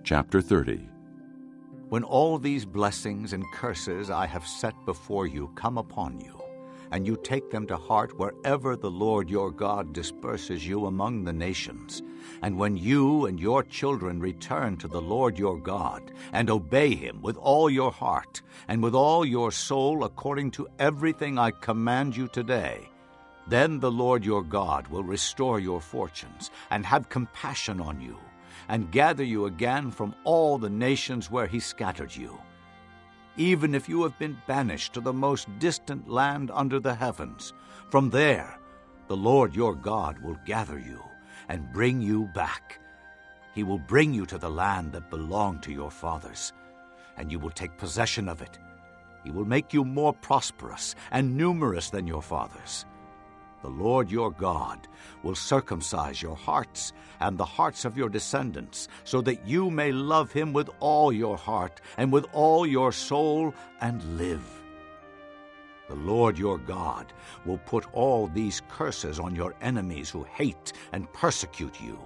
Chapter 30. When all these blessings and curses I have set before you come upon you, and you take them to heart wherever the Lord your God disperses you among the nations, and when you and your children return to the Lord your God, and obey him with all your heart and with all your soul according to everything I command you today, then the Lord your God will restore your fortunes and have compassion on you, and gather you again from all the nations where he scattered you. Even if you have been banished to the most distant land under the heavens, from there the Lord your God will gather you and bring you back. He will bring you to the land that belonged to your fathers, and you will take possession of it. He will make you more prosperous and numerous than your fathers. The Lord your God will circumcise your hearts and the hearts of your descendants, so that you may love him with all your heart and with all your soul and live. The Lord your God will put all these curses on your enemies who hate and persecute you.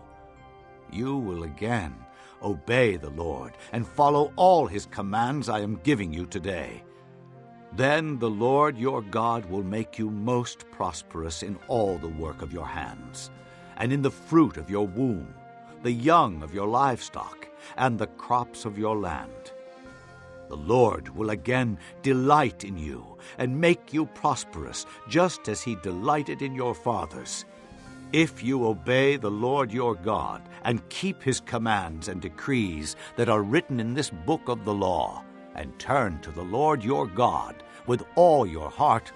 You will again obey the Lord and follow all his commands I am giving you today. Then the Lord your God will make you most prosperous in all the work of your hands, and in the fruit of your womb, the young of your livestock, and the crops of your land. The Lord will again delight in you and make you prosperous, just as he delighted in your fathers, if you obey the Lord your God and keep his commands and decrees that are written in this book of the law, and turn to the Lord your God with all your heart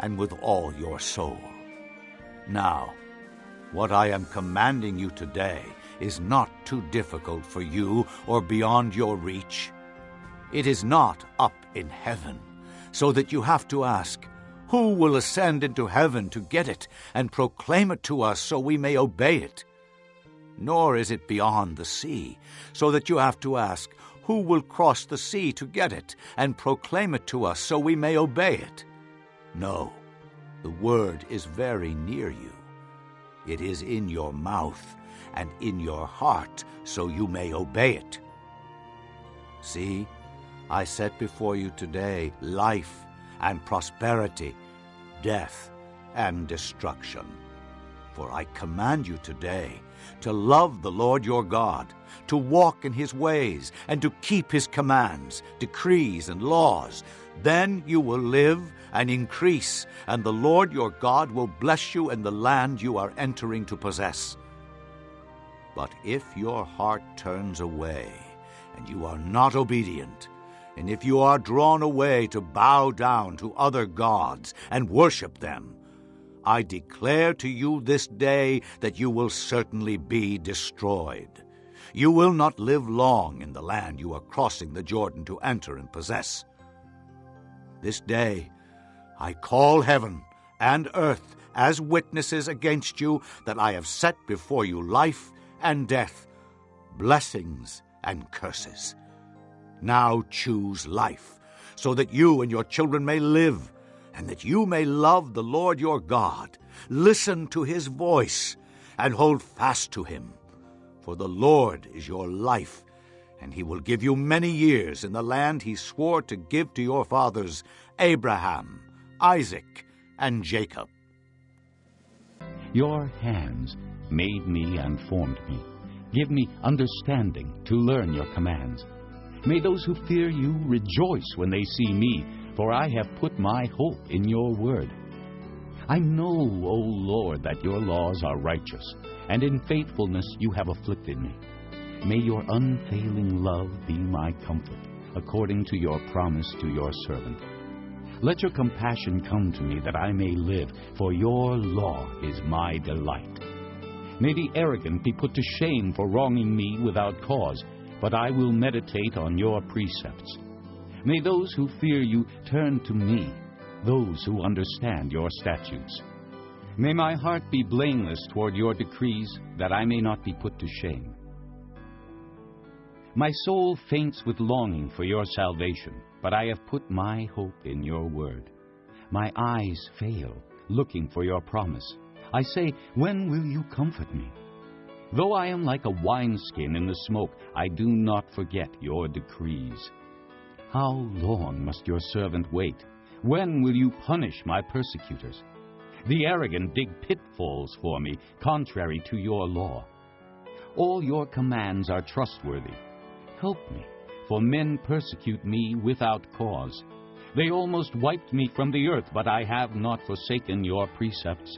and with all your soul. Now, what I am commanding you today is not too difficult for you or beyond your reach. It is not up in heaven, so that you have to ask, who will ascend into heaven to get it and proclaim it to us so we may obey it? Nor is it beyond the sea, so that you have to ask, who will cross the sea to get it and proclaim it to us so we may obey it? No, the word is very near you. It is in your mouth and in your heart, so you may obey it. See, I set before you today life and prosperity, death and destruction. For I command you today to love the Lord your God, to walk in his ways, and to keep his commands, decrees, and laws. Then you will live and increase, and the Lord your God will bless you in the land you are entering to possess. But if your heart turns away, and you are not obedient, and if you are drawn away to bow down to other gods and worship them, I declare to you this day that you will certainly be destroyed. You will not live long in the land you are crossing the Jordan to enter and possess. This day I call heaven and earth as witnesses against you that I have set before you life and death, blessings and curses. Now choose life, so that you and your children may live, and that you may love the Lord your God, listen to his voice, and hold fast to him. For the Lord is your life, and he will give you many years in the land he swore to give to your fathers, Abraham, Isaac, and Jacob. Your hands made me and formed me. Give me understanding to learn your commands. May those who fear you rejoice when they see me, for I have put my hope in your word. I know, O Lord, that your laws are righteous, and in faithfulness you have afflicted me. May your unfailing love be my comfort, according to your promise to your servant. Let your compassion come to me, that I may live, for your law is my delight. May the arrogant be put to shame for wronging me without cause, but I will meditate on your precepts. May those who fear you turn to me, those who understand your statutes. May my heart be blameless toward your decrees, that I may not be put to shame. My soul faints with longing for your salvation, but I have put my hope in your word. My eyes fail, looking for your promise. I say, when will you comfort me? Though I am like a wineskin in the smoke, I do not forget your decrees. How long must your servant wait? When will you punish my persecutors? The arrogant dig pitfalls for me, contrary to your law. All your commands are trustworthy. Help me, for men persecute me without cause. They almost wiped me from the earth, but I have not forsaken your precepts.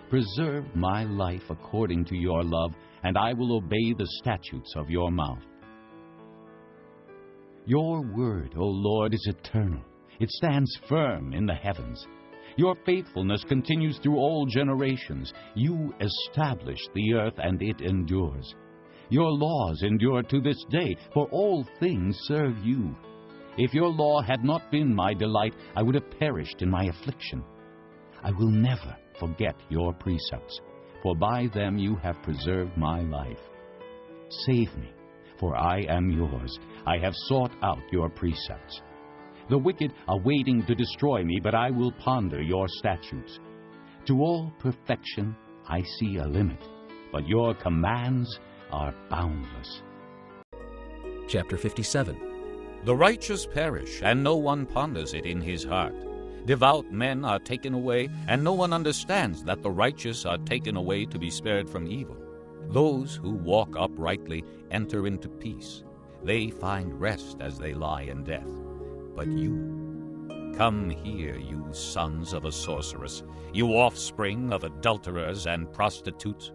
Preserve my life according to your love, and I will obey the statutes of your mouth. Your word, O Lord, is eternal. It stands firm in the heavens. Your faithfulness continues through all generations. You established the earth, and it endures. Your laws endure to this day, for all things serve you. If your law had not been my delight, I would have perished in my affliction. I will never forget your precepts, for by them you have preserved my life. Save me, for I am yours. I have sought out your precepts. The wicked are waiting to destroy me, but I will ponder your statutes. To all perfection I see a limit, but your commands are boundless. Chapter 57. The righteous perish, and no one ponders it in his heart. Devout men are taken away, and no one understands that the righteous are taken away to be spared from evil. Those who walk uprightly enter into peace. They find rest as they lie in death. But you, come here, you sons of a sorceress, you offspring of adulterers and prostitutes.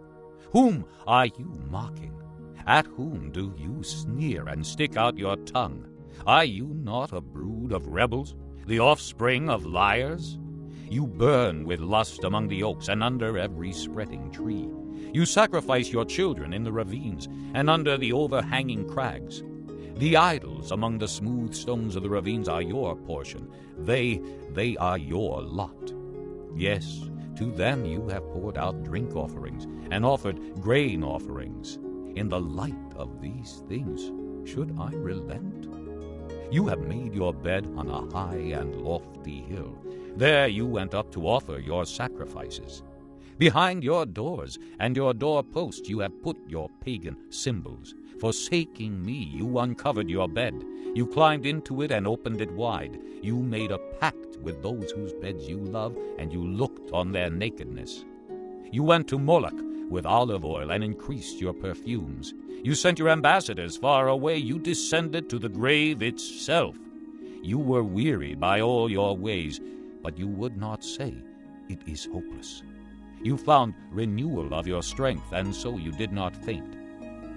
Whom are you mocking? At whom do you sneer and stick out your tongue? Are you not a brood of rebels, the offspring of liars? You burn with lust among the oaks and under every spreading tree. You sacrifice your children in the ravines and under the overhanging crags. The idols among the smooth stones of the ravines are your portion. They are your lot. Yes, to them you have poured out drink offerings and offered grain offerings. In the light of these things, should I relent? You have made your bed on a high and lofty hill. There you went up to offer your sacrifices. Behind your doors and your doorposts you have put your pagan symbols. Forsaking me, you uncovered your bed. You climbed into it and opened it wide. You made a pact with those whose beds you love, and you looked on their nakedness. You went to Moloch with olive oil and increased your perfumes. You sent your ambassadors far away. You descended to the grave itself. You were wearied by all your ways, but you would not say, "It is hopeless." You found renewal of your strength, and so you did not faint.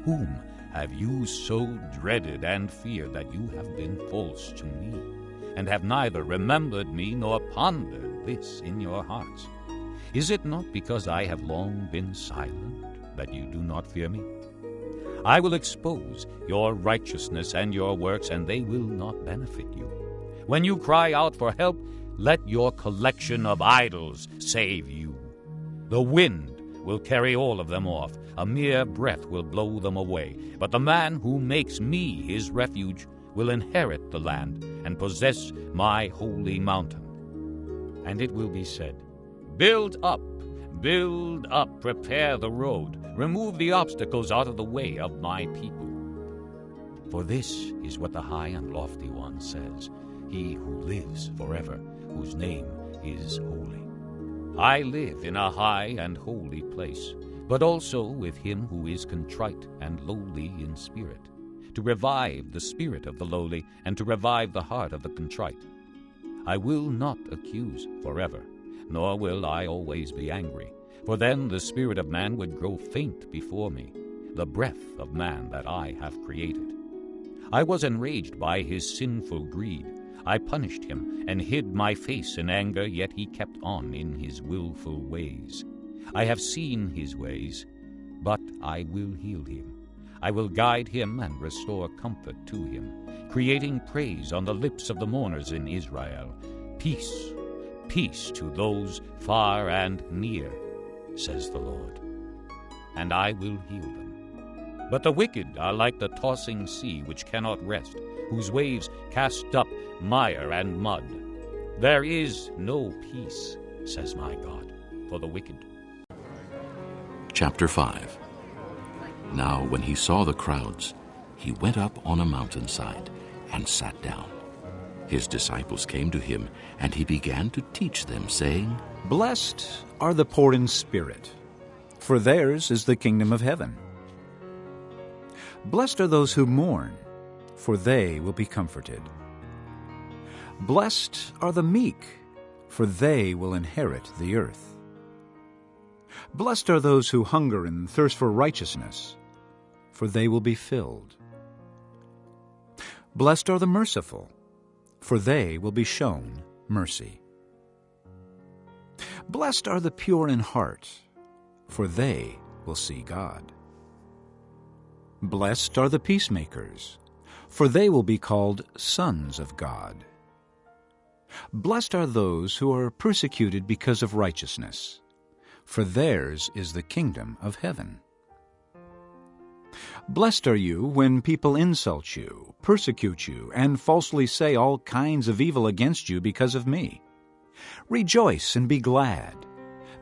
Whom have you so dreaded and feared that you have been false to me, and have neither remembered me nor pondered this in your hearts? Is it not because I have long been silent that you do not fear me? I will expose your righteousness and your works, and they will not benefit you. When you cry out for help, let your collection of idols save you. The wind will carry all of them off. A mere breath will blow them away. But the man who makes me his refuge will inherit the land and possess my holy mountain. And it will be said, build up, prepare the road, remove the obstacles out of the way of my people. For this is what the high and lofty one says, he who lives forever, whose name is holy. I live in a high and holy place, but also with him who is contrite and lowly in spirit, to revive the spirit of the lowly and to revive the heart of the contrite. I will not accuse forever, nor will I always be angry, for then the spirit of man would grow faint before me, the breath of man that I have created. I was enraged by his sinful greed. I punished him and hid my face in anger, yet he kept on in his willful ways. I have seen his ways, but I will heal him. I will guide him and restore comfort to him, creating praise on the lips of the mourners in Israel. Peace, peace to those far and near, says the Lord, and I will heal them. But the wicked are like the tossing sea which cannot rest, whose waves cast up mire and mud. There is no peace, says my God, for the wicked. Chapter 5. Now when he saw the crowds, he went up on a mountainside and sat down. His disciples came to him, and he began to teach them, saying, Blessed are the poor in spirit, for theirs is the kingdom of heaven. Blessed are those who mourn, for they will be comforted. Blessed are the meek, for they will inherit the earth. Blessed are those who hunger and thirst for righteousness, for they will be filled. Blessed are the merciful, for they will be shown mercy. Blessed are the pure in heart, for they will see God. Blessed are the peacemakers, for they will be called sons of God. Blessed are those who are persecuted because of righteousness, for theirs is the kingdom of heaven. Blessed are you when people insult you, persecute you, and falsely say all kinds of evil against you because of me. Rejoice and be glad,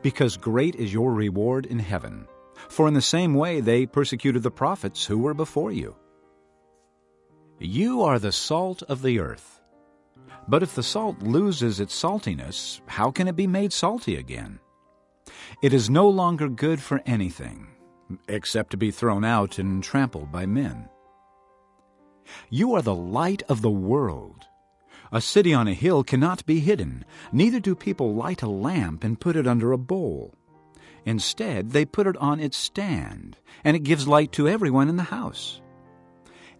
because great is your reward in heaven. For in the same way they persecuted the prophets who were before you. You are the salt of the earth. But if the salt loses its saltiness, how can it be made salty again? It is no longer good for anything, except to be thrown out and trampled by men. You are the light of the world. A city on a hill cannot be hidden, neither do people light a lamp and put it under a bowl. Instead, they put it on its stand, and it gives light to everyone in the house.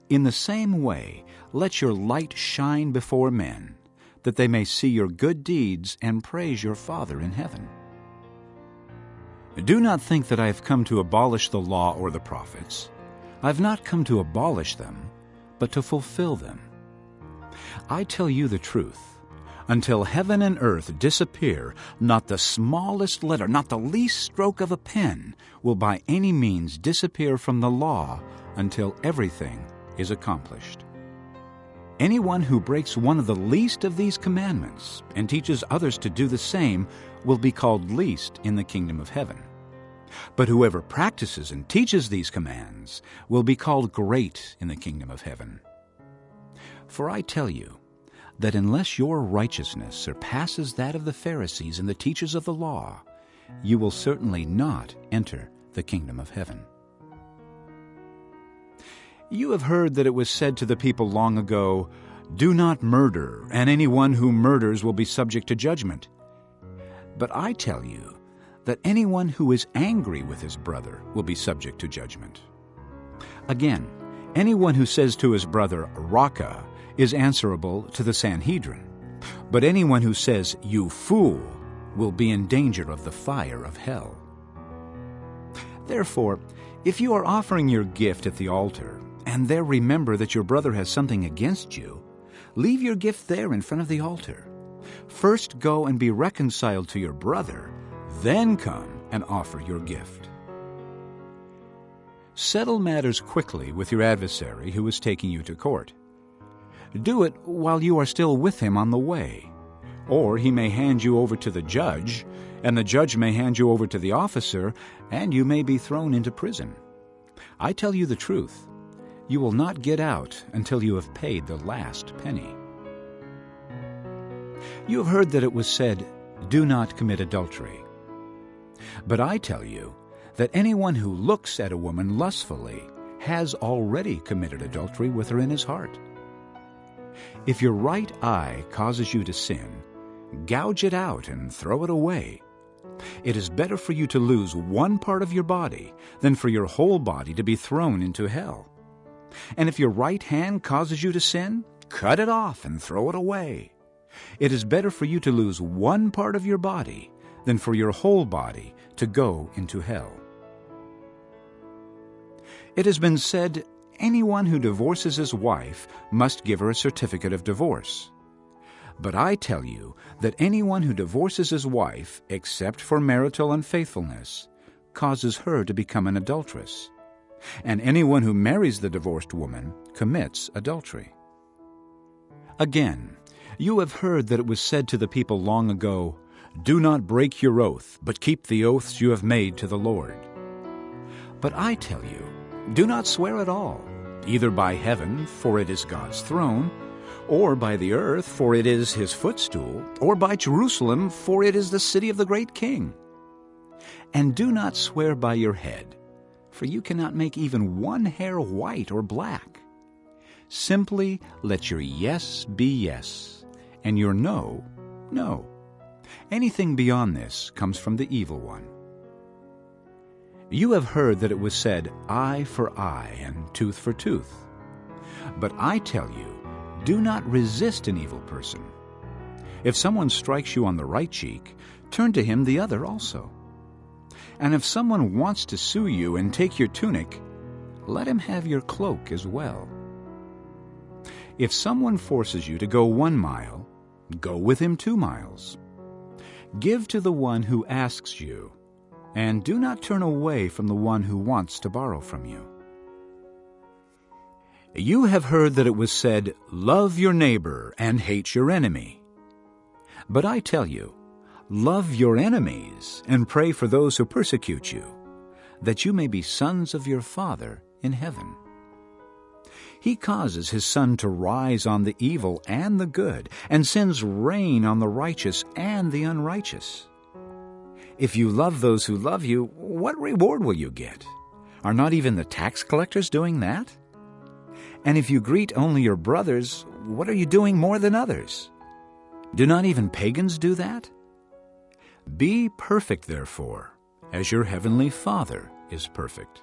In the same way, let your light shine before men, that they may see your good deeds and praise your Father in heaven. Do not think that I have come to abolish the law or the prophets. I have not come to abolish them, but to fulfill them. I tell you the truth. Until heaven and earth disappear, not the smallest letter, not the least stroke of a pen, will by any means disappear from the law until everything is accomplished. Anyone who breaks one of the least of these commandments and teaches others to do the same will be called least in the kingdom of heaven. But whoever practices and teaches these commands will be called great in the kingdom of heaven. For I tell you that unless your righteousness surpasses that of the Pharisees and the teachers of the law, you will certainly not enter the kingdom of heaven. You have heard that it was said to the people long ago, "Do not murder, and anyone who murders will be subject to judgment." But I tell you that anyone who is angry with his brother will be subject to judgment. Again, anyone who says to his brother, "Raca," is answerable to the Sanhedrin. But anyone who says, "You fool," will be in danger of the fire of hell. Therefore, if you are offering your gift at the altar, and there remember that your brother has something against you, leave your gift there in front of the altar. First go and be reconciled to your brother, then come and offer your gift. Settle matters quickly with your adversary who is taking you to court. Do it while you are still with him on the way, or he may hand you over to the judge, and the judge may hand you over to the officer, and you may be thrown into prison. I tell you the truth, you will not get out until you have paid the last penny. You have heard that it was said, "Do not commit adultery." But I tell you that anyone who looks at a woman lustfully has already committed adultery with her in his heart. If your right eye causes you to sin, gouge it out and throw it away. It is better for you to lose one part of your body than for your whole body to be thrown into hell. And if your right hand causes you to sin, cut it off and throw it away. It is better for you to lose one part of your body than for your whole body to go into hell. It has been said, anyone who divorces his wife must give her a certificate of divorce. But I tell you that anyone who divorces his wife, except for marital unfaithfulness, causes her to become an adulteress. And anyone who marries the divorced woman commits adultery. Again, you have heard that it was said to the people long ago, "Do not break your oath, but keep the oaths you have made to the Lord." But I tell you, do not swear at all, either by heaven, for it is God's throne, or by the earth, for it is his footstool, or by Jerusalem, for it is the city of the great king. And do not swear by your head, for you cannot make even one hair white or black. Simply let your yes be yes, and your no, no. Anything beyond this comes from the evil one. You have heard that it was said, eye for eye and tooth for tooth. But I tell you, do not resist an evil person. If someone strikes you on the right cheek, turn to him the other also. And if someone wants to sue you and take your tunic, let him have your cloak as well. If someone forces you to go 1 mile, go with him 2 miles. Give to the one who asks you, and do not turn away from the one who wants to borrow from you. You have heard that it was said, love your neighbor and hate your enemy. But I tell you, love your enemies and pray for those who persecute you, that you may be sons of your Father in heaven. He causes his sun to rise on the evil and the good, and sends rain on the righteous and the unrighteous. If you love those who love you, what reward will you get? Are not even the tax collectors doing that? And if you greet only your brothers, what are you doing more than others? Do not even pagans do that? Be perfect, therefore, as your heavenly Father is perfect.